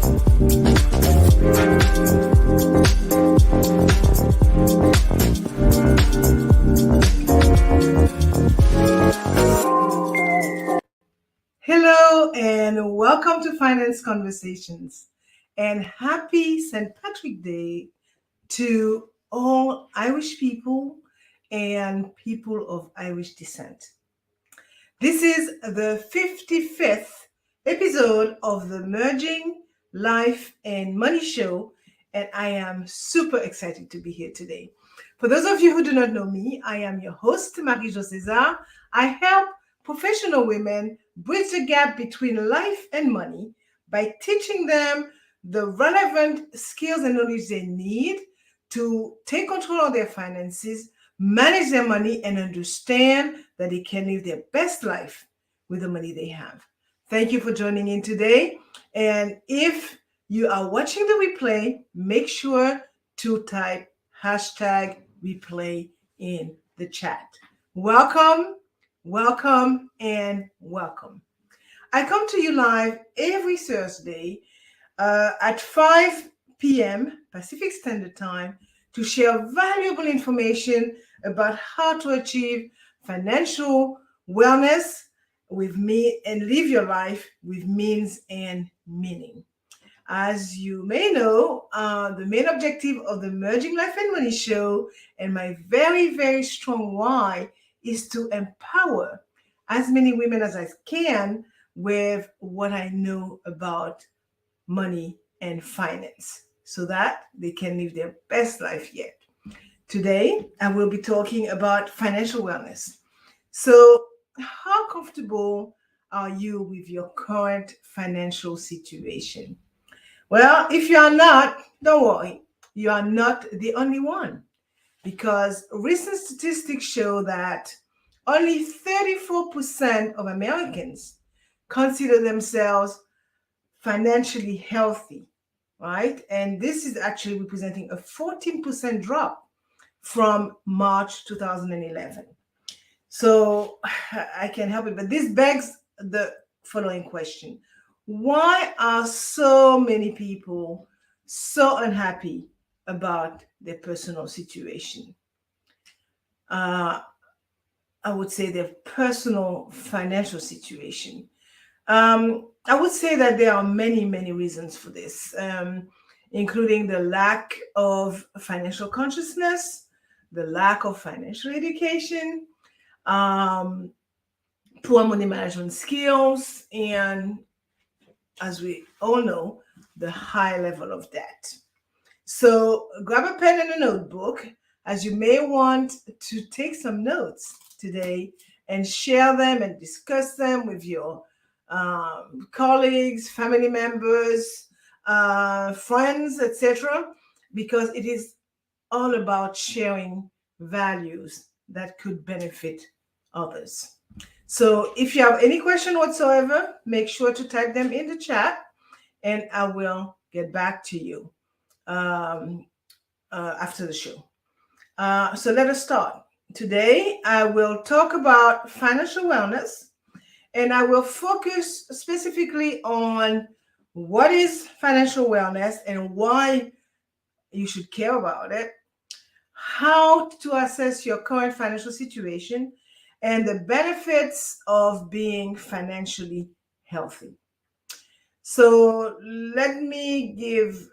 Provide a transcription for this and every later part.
Hello and welcome to Finance Conversations, and happy St. Patrick Day to all Irish people and people of Irish descent. This is the 55th episode of the Merging Life and Money Show, and I am super excited to be here today. For those of you who do not know me, I am your host, Marie-Jo César. I help professional women bridge the gap between life and money by teaching them the relevant skills and knowledge they need to take control of their finances, manage their money, and understand that they can live their best life with the money they have. Thank you for joining in today. And if you are watching the replay, make sure to type hashtag replay in the chat. Welcome, welcome, and welcome. I come to you live every Thursday at 5 p.m. Pacific Standard Time to share valuable information about how to achieve financial wellness with me and live your life with means and meaning. As you may know, the main objective of the Merging Life and Money Show and my very, very strong why is to empower as many women as I can with what I know about money and finance so that they can live their best life yet. Today, I will be talking about financial wellness. So, how comfortable are you with your current financial situation? Well, if you are not, don't worry. You are not the only one, because recent statistics show that only 34% of Americans consider themselves financially healthy, right? And this is actually representing a 14% drop from March 2011. So I can't help it, but this begs the following question. Why are so many people so unhappy about their personal situation? I would say their personal financial situation. I would say that there are many, many reasons for this, including the lack of financial consciousness, the lack of financial education, poor money management skills, and as we all know, the high level of debt. So grab a pen and a notebook, as you may want to take some notes today and share them and discuss them with your colleagues, family members, friends, etc., because it is all about sharing values that could benefit others. So if you have any question whatsoever, make sure to type them in the chat and I will get back to you after the show. So let us start. Today, I will talk about financial wellness, and I will focus specifically on what is financial wellness and why you should care about it, how to assess your current financial situation, and the benefits of being financially healthy. So let me give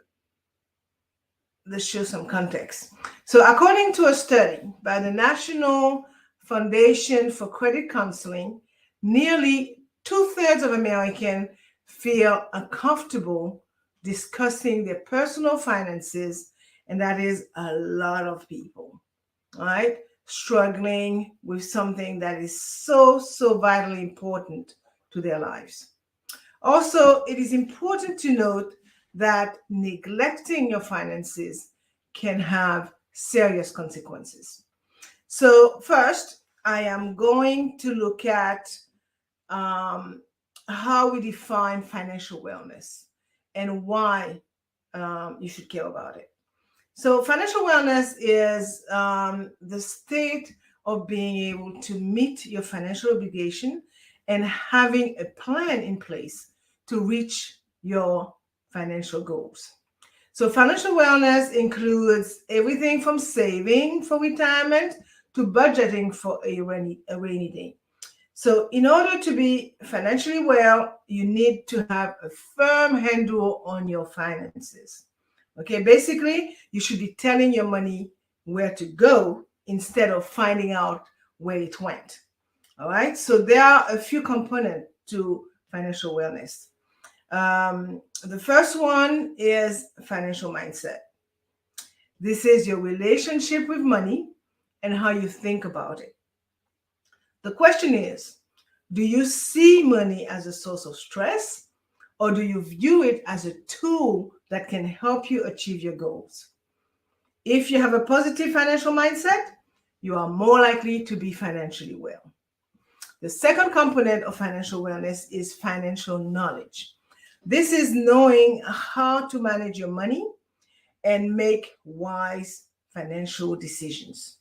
the show some context. So according to a study by the National Foundation for Credit Counseling, nearly 2/3 of Americans feel uncomfortable discussing their personal finances, and that is a lot of people, right? Struggling with something that is so vitally important to their lives. Also, it is important to note that neglecting your finances can have serious consequences. So first, I am going to look at how we define financial wellness and why you should care about it. So financial wellness is the state of being able to meet your financial obligation and having a plan in place to reach your financial goals. So financial wellness includes everything from saving for retirement to budgeting for a rainy day. So in order to be financially well, you need to have a firm handle on your finances. Okay, basically, you should be telling your money where to go instead of finding out where it went. All right, so there are a few components to financial wellness. The first one is financial mindset. This is your relationship with money and how you think about it. The question is, do you see money as a source of stress, or do you view it as a tool that can help you achieve your goals? If you have a positive financial mindset, you are more likely to be financially well. The second component of financial wellness is financial knowledge. This is knowing how to manage your money and make wise financial decisions.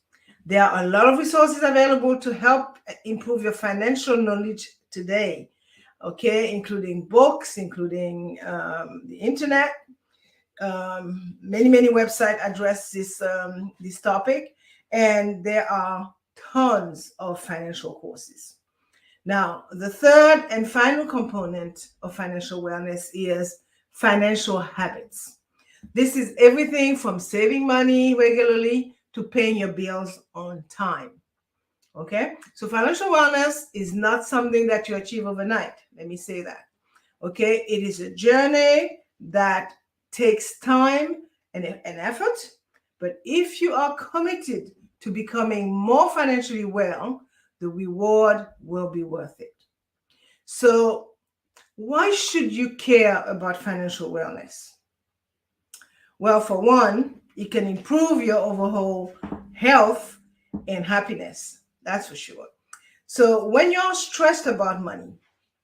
There are a lot of resources available to help improve your financial knowledge today, okay, including books, including the internet. Many websites address this topic, and there are tons of financial courses. Now, the third and final component of financial wellness is financial habits. This is everything from saving money regularly to paying your bills on time. Okay? So financial wellness is not something that you achieve overnight. Let me say that. Okay? It is a journey that takes time and effort. But if you are committed to becoming more financially well, the reward will be worth it. So, why should you care about financial wellness? Well, for one, it can improve your overall health and happiness. That's for sure. So when you're stressed about money,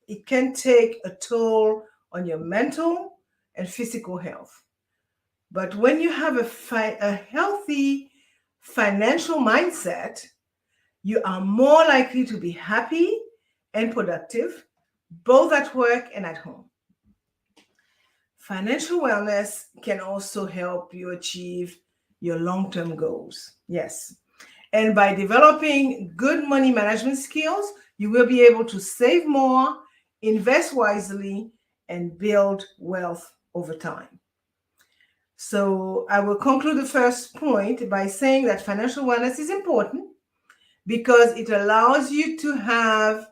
it can take a toll on your mental and physical health. But when you have a healthy financial mindset, you are more likely to be happy and productive, both at work and at home. Financial wellness can also help you achieve your long-term goals. Yes. And by developing good money management skills, you will be able to save more, invest wisely, and build wealth over time. So I will conclude the first point by saying that financial wellness is important because it allows you to have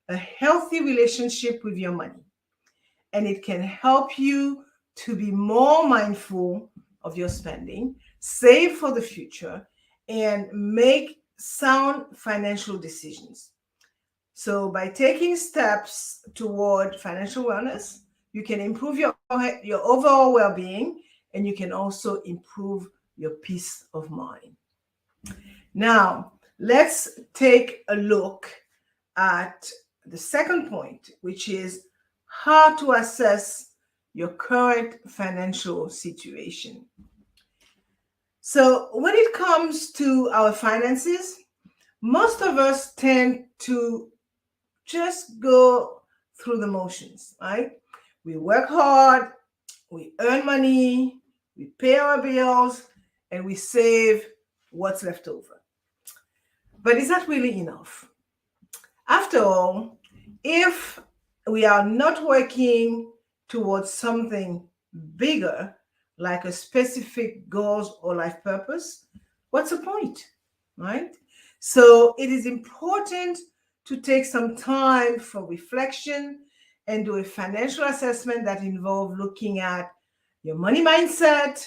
a healthy relationship with your money. And it can help you to be more mindful of your spending, save for the future, and make sound financial decisions. So by taking steps toward financial wellness, you can improve your overall well-being, and you can also improve your peace of mind. Now, let's take a look at the second point, which is how to assess your current financial situation. So when it comes to our finances, most of us tend to just go through the motions, right? We work hard, we earn money, we pay our bills, and we save what's left over. But is that really enough? After all, if we are not working towards something bigger, like a specific goals or life purpose, what's the point, right? So it is important to take some time for reflection and do a financial assessment that involves looking at your money mindset,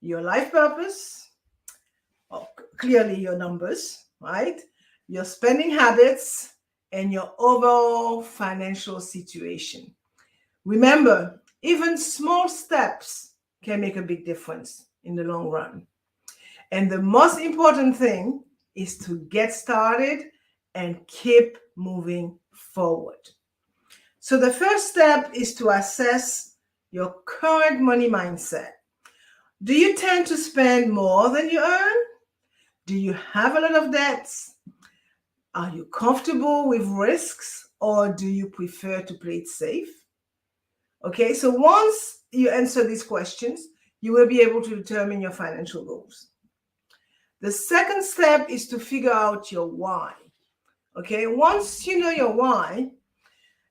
your life purpose, clearly your numbers, right? Your spending habits, and your overall financial situation. Remember, even small steps can make a big difference in the long run. And the most important thing is to get started and keep moving forward. So the first step is to assess your current money mindset. Do you tend to spend more than you earn? Do you have a lot of debts? Are you comfortable with risks, or do you prefer to play it safe? Okay, so once you answer these questions, you will be able to determine your financial goals. The second step is to figure out your why. Okay, once you know your why,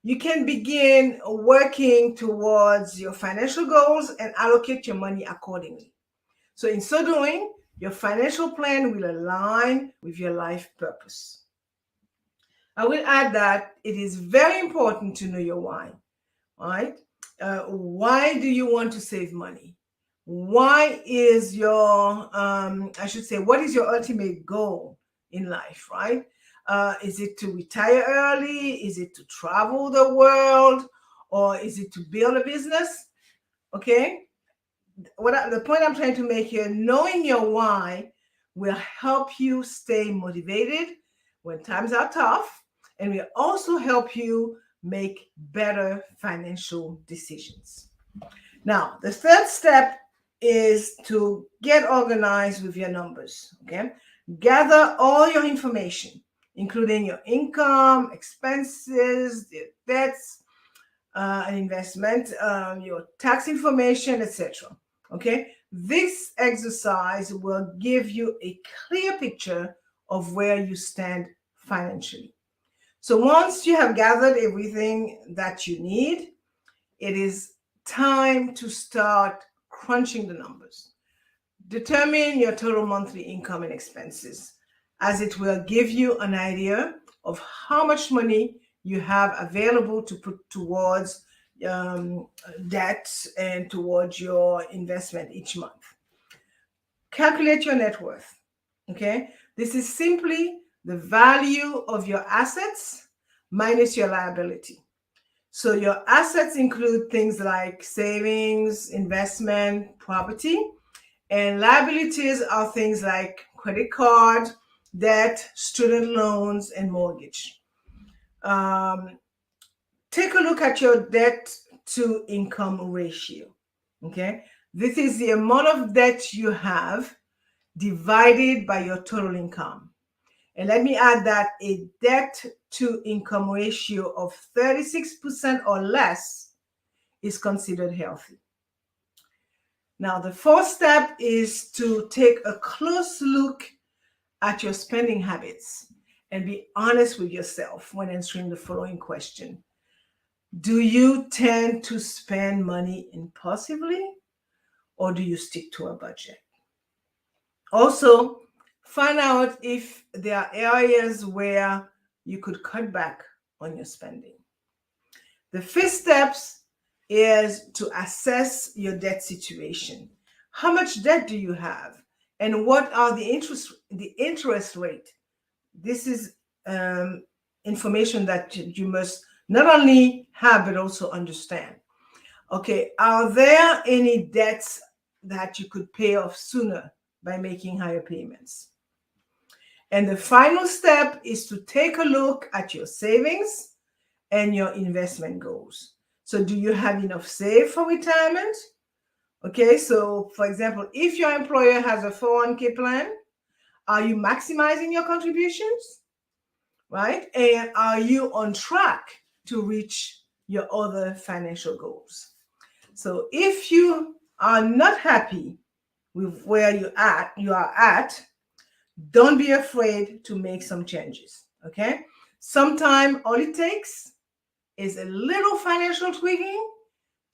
you can begin working towards your financial goals and allocate your money accordingly. So, in so doing, your financial plan will align with your life purpose. I will add that it is very important to know your why. Right? Why do you want to save money? Why is your, I should say, what is your ultimate goal in life, right? Is it to retire early? Is it to travel the world? Or is it to build a business? Okay. The point I'm trying to make here, knowing your why will help you stay motivated when times are tough, and will also help you make better financial decisions. Now, the third step is to get organized with your numbers. Okay, gather all your information, including your income, expenses, your debts, an investment, your tax information, etc. Okay, this exercise will give you a clear picture of where you stand financially. So once you have gathered everything that you need, it is time to start crunching the numbers. Determine your total monthly income and expenses, as it will give you an idea of how much money you have available to put towards debt and towards your investment each month. Calculate your net worth. Okay, this is simply the value of your assets minus your liability. So your assets include things like savings, investment, property, and liabilities are things like credit card, debt, student loans, and mortgage. Um, Take a look at your debt to income ratio. Okay, this is the amount of debt you have divided by your total income. And let me add that a debt to income ratio of 36% or less is considered healthy. Now, the fourth step is to take a close look at your spending habits and be honest with yourself when answering the following question. Do you tend to spend money impulsively, or do you stick to a budget? Also, find out if there are areas where you could cut back on your spending. The fifth steps is to assess your debt situation. How much debt do you have? And what are the interest rate? This is information that you must not only have but also understand. Okay, are there any debts that you could pay off sooner by making higher payments? And the final step is to take a look at your savings and your investment goals. So, do you have enough saved for retirement? Okay, so for example, if your employer has a 401k plan, are you maximizing your contributions? Right? And are you on track to reach your other financial goals? So if you are not happy with where you are at, don't be afraid to make some changes. Okay? Sometimes all it takes is a little financial tweaking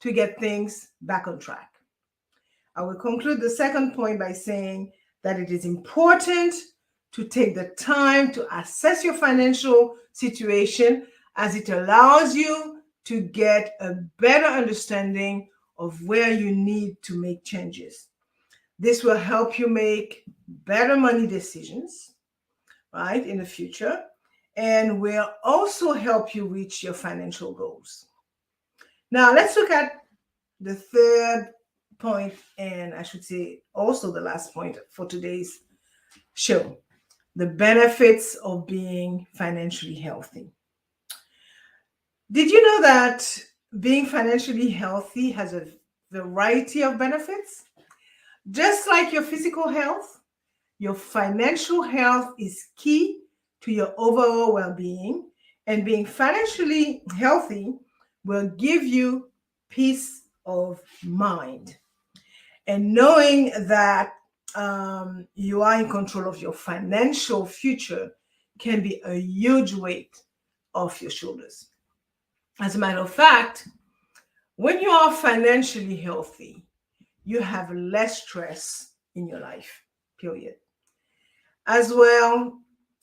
to get things back on track. I will conclude the second point by saying that it is important to take the time to assess your financial situation, as it allows you to get a better understanding of where you need to make changes. This will help you make better money decisions, right, in the future, and will also help you reach your financial goals. Now, let's look at the third point, and I should say also the last point for today's show: the benefits of being financially healthy. Did you know that being financially healthy has a variety of benefits? Just like your physical health, your financial health is key to your overall well being, and being financially healthy will give you peace of mind. And knowing that you are in control of your financial future can be a huge weight off your shoulders. As a matter of fact, when you are financially healthy, you have less stress in your life, period. As well,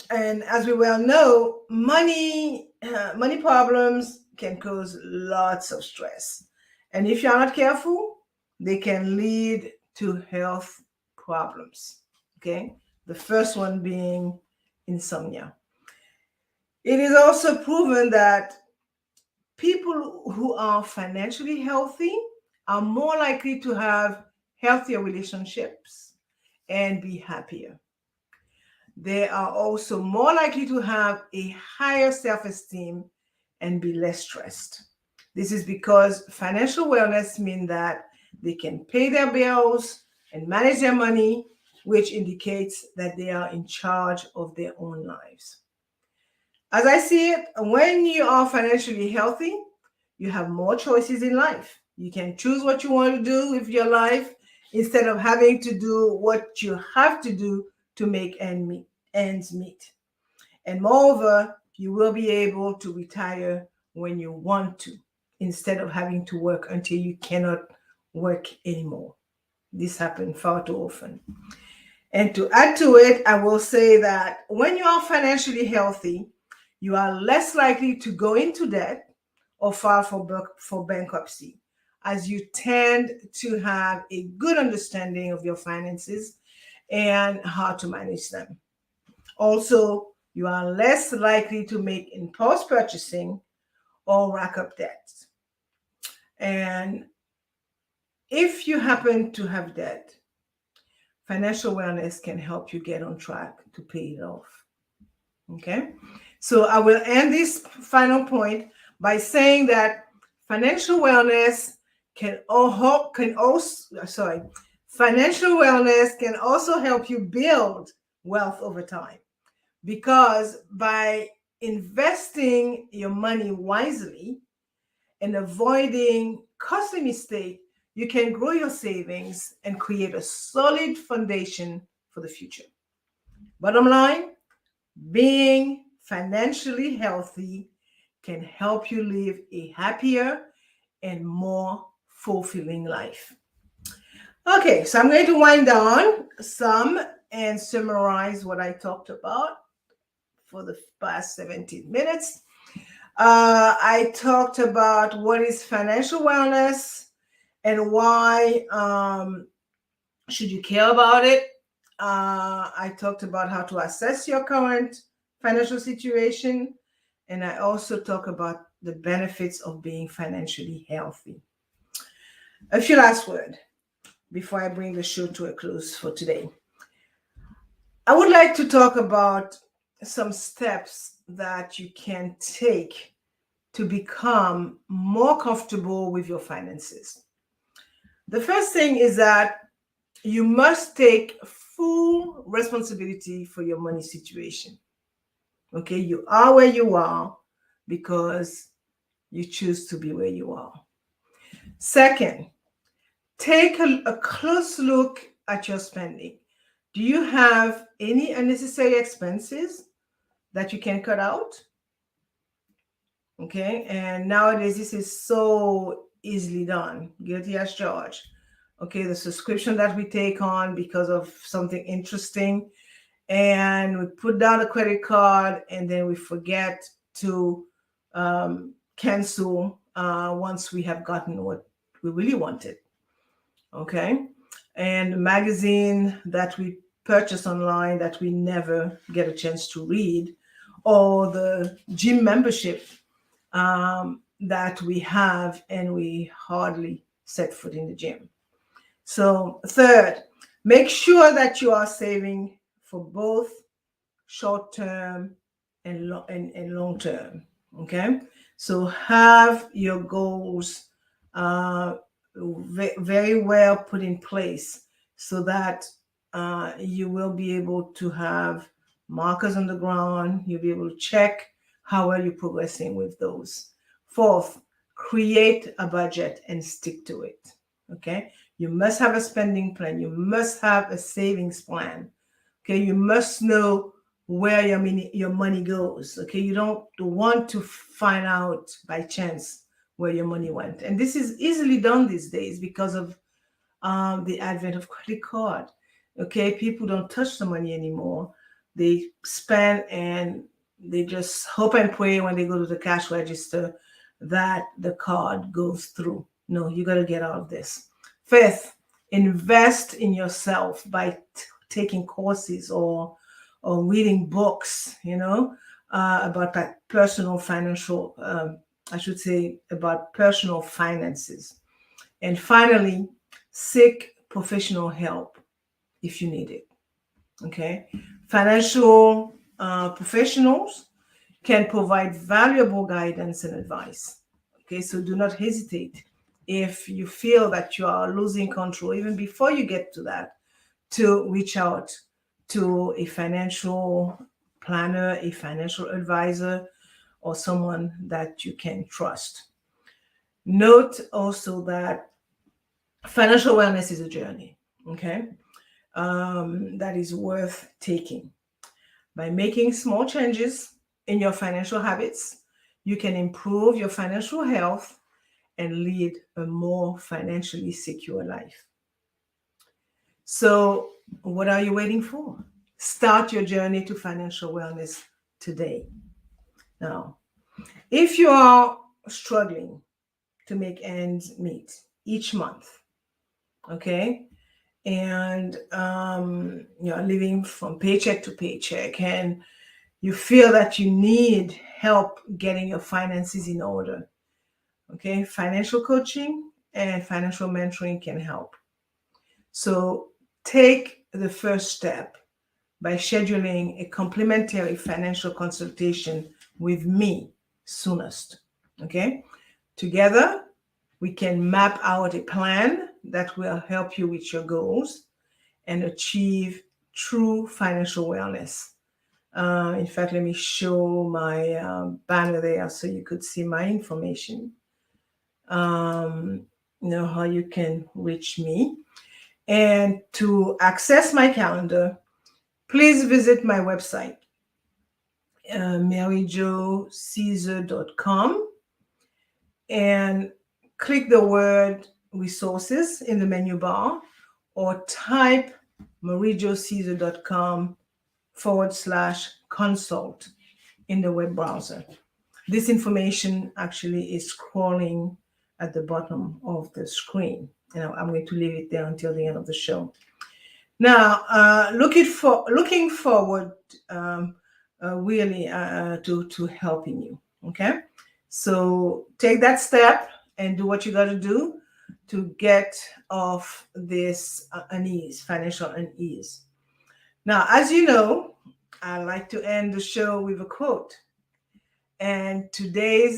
and as we well know, money problems can cause lots of stress. And if you're not careful, they can lead to health problems. Okay? The first one being insomnia. It is also proven that people who are financially healthy are more likely to have healthier relationships and be happier. They are also more likely to have a higher self esteem and be less stressed. This is because financial wellness means that they can pay their bills and manage their money, which indicates that they are in charge of their own lives. As I see it, when you are financially healthy, you have more choices in life. You can choose what you want to do with your life instead of having to do what you have to do to make ends meet. And moreover, you will be able to retire when you want to instead of having to work until you cannot work anymore. This happens far too often. And to add to it, I will say that when you are financially healthy, you are less likely to go into debt or file for bankruptcy, as you tend to have a good understanding of your finances and how to manage them. Also, you are less likely to make impulse purchasing or rack up debts. And if you happen to have debt, financial wellness can help you get on track to pay it off. Okay? So I will end this final point by saying that financial wellness financial wellness can also help you build wealth over time, because by investing your money wisely and avoiding costly mistakes, you can grow your savings and create a solid foundation for the future. Bottom line, being financially healthy can help you live a happier and more fulfilling life. Okay, so I'm going to wind down some and summarize what I talked about for the past 17 minutes. I talked about what is financial wellness and why should you care about it. I talked about how to assess your current financial situation, and I also talk about the benefits of being financially healthy. A few last words before I bring the show to a close for today. I would like to talk about some steps that you can take to become more comfortable with your finances. The first thing is that you must take full responsibility for your money situation. Okay, you are where you are because you choose to be where you are. Second, take a close look at your spending. Do you have any unnecessary expenses that you can cut out? Okay, and nowadays this is so easily done, guilty as charged. Okay, the subscription that we take on because of something interesting, and we put down a credit card and then we forget to cancel once we have gotten what we really wanted. Okay, and the magazine that we purchase online that we never get a chance to read, or the gym membership that we have and we hardly set foot in the gym. So third, make sure that you are saving for both short term and long term. Okay, so have your goals very well put in place so that you will be able to have markers on the ground. You'll be able to check how well you're progressing with those. Fourth, create a budget and stick to it. Okay. You must have a spending plan. You must have a savings plan. Okay. You must know where your money goes. Okay. You don't want to find out by chance where your money went. And this is easily done these days because of the advent of credit card. Okay, people don't touch the money anymore. They spend and they just hope and pray when they go to the cash register that the card goes through. No, you got to get out of this. Fifth, invest in yourself by taking courses or reading books. About that personal financial. I should say about personal finances. And finally, seek professional help if you need it. Okay. Financial professionals can provide valuable guidance and advice. Okay. So do not hesitate if you feel that you are losing control, even before you get to that, to reach out to a financial planner, a financial advisor, or someone that you can trust. Note also that financial wellness is a journey, okay, that is worth taking. By making small changes in your financial habits, you can improve your financial health and lead a more financially secure life. So, what are you waiting for? Start your journey to financial wellness today. Now, if you are struggling to make ends meet each month, okay, and you're living from paycheck to paycheck, and you feel that you need help getting your finances in order, okay, financial coaching and financial mentoring can help. So take the first step by scheduling a complimentary financial consultation with me soonest. Okay, together we can map out a plan that will help you with your goals and achieve true financial wellness. In fact, let me show my banner there so you could see my information. How you can reach me. And to access my calendar, please visit my website, maryjocaesar.com, and click the word resources in the menu bar, or type maryjocaesar.com/consult in the web browser. This information actually is scrolling at the bottom of the screen. I'm going to leave it there until the end of the show. Now, looking forward really to helping you. Okay, so take that step and do what you got to do to get off this financial unease. Now, as you know, I like to end the show with a quote, and today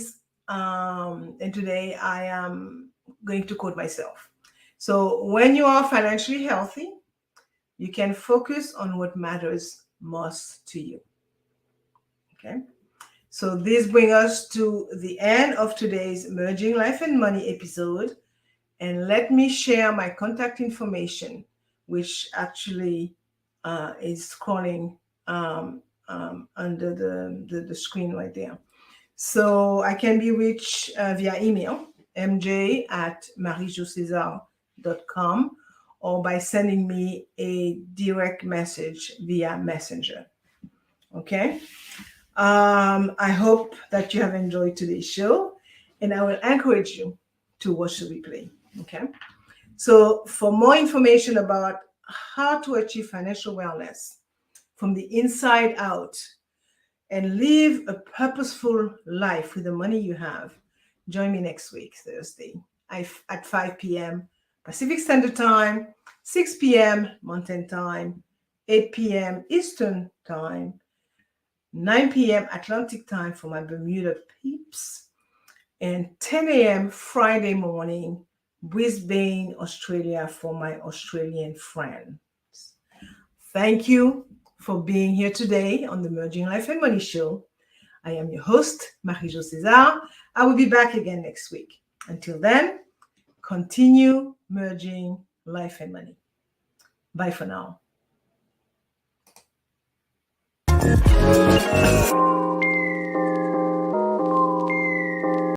I am going to quote myself. So, when you are financially healthy, you can focus on what matters most to you. Okay. So this brings us to the end of today's Merging Life and Money episode. And let me share my contact information, which actually is scrolling under the screen right there. So I can be reached via email, mj@maryjocaesar.com, or by sending me a direct message via Messenger. Okay. I hope that you have enjoyed today's show, and I will encourage you to watch the replay. Okay. So for more information about how to achieve financial wellness from the inside out and live a purposeful life with the money you have, join me next week, Thursday, at 5 p.m. Pacific Standard Time, 6 p.m. Mountain Time, 8 p.m. Eastern Time, 9 p.m. Atlantic Time for my Bermuda peeps, and 10 a.m. Friday morning, Brisbane, Australia, for my Australian friends. Thank you for being here today on the Merging Life and Money Show. I am your host, Marie-Jo Caesar. I will be back again next week. Until then, continue merging life and money. Bye for now.